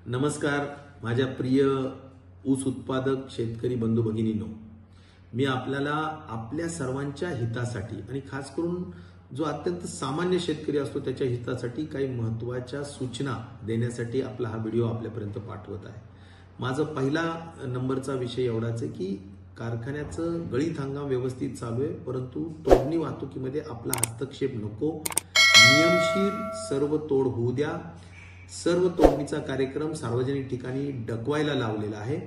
नमस्कार माझ्या प्रिय ऊस उत्पादक शेतकरी बंधू भगिनींनो, मी आपल्याला आपल्या सर्वांच्या हितासाठी आणि खास करून जो अत्यंत सामान्य शेतकरी असतो त्याच्या हितासाठी काही महत्त्वाच्या सूचना देण्यासाठी आपला हा व्हिडिओ आपल्यापर्यंत पाठवत आहे। माझा पहिला नंबरचा विषय एवढाच आहे की कारखान्याचं गळीत हंगाम व्यवस्थित चालू आहे, परंतु तोडणी वाहतुकीमध्ये आपला हस्तक्षेप नको। नियमशीर सर्व तोड होऊ द्या। सर्व तोडणीचा कार्यक्रम सार्वजनिक ठिकाणी डकवायला लावलेला आहे,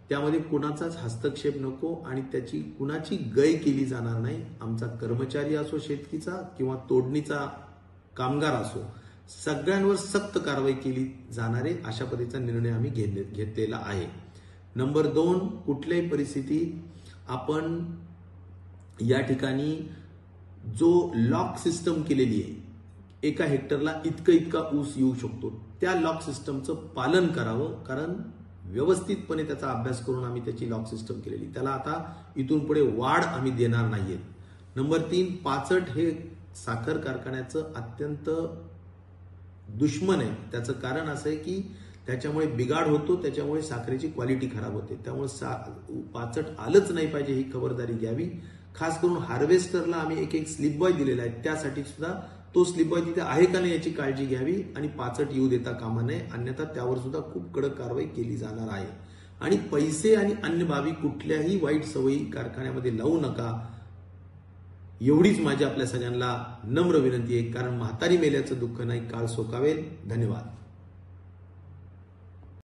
त्यामध्ये कुणाचाच हस्तक्षेप नको आणि त्याची कुणाची गय केली जाणार नाही। आमचा कर्मचारी असो शेतकीचा किंवा तोडणीचा कामगार असो, सगळ्यांवर सक्त कारवाई केली जाणार आहे अशा पद्धतीचा निर्णय आम्ही घेतलेला आहे। नंबर 2, कुठल्याही परिस्थितीत आपण या ठिकाणी जो लॉक सिस्टम केलेली आहे, एका हेक्टरला इतका ऊस येऊ शकतो, त्या लॉक सिस्टमचं पालन करावं, कारण व्यवस्थितपणे त्याचा अभ्यास करून आम्ही त्याची लॉक सिस्टम केलेली, त्याला आता इथून पुढे वाढ आम्ही देणार नाहीये। नंबर 3, पाचट हे साखर कारखान्याचं अत्यंत दुश्मन आहे। त्याचं कारण असं आहे की त्याच्यामुळे बिघाड होतो, त्याच्यामुळे साखरेची क्वालिटी खराब होते, त्यामुळे पाचट आलंच नाही पाहिजे ही खबरदारी घ्यावी। खास करून हार्वेस्टरला आम्ही एक स्लिप बॉय दिलेला आहे, त्यासाठी सुद्धा तो स्लिप बॉय तिथे आहे का नाही याची काळजी घ्यावी आणि पाचट येऊ देता कामा नये, अन्यथा त्यावर सुद्धा खूप कडक कारवाई केली जाणार आहे। आणि पैसे आणि अन्य बाबी कुठल्याही वाईट सवयी कारखान्यामध्ये लावू नका, एवढीच माझी आपल्या सगळ्यांना नम्र विनंती आहे, कारण म्हातारी मेल्याचं दुःख नाही काळ सोकावेल। धन्यवाद।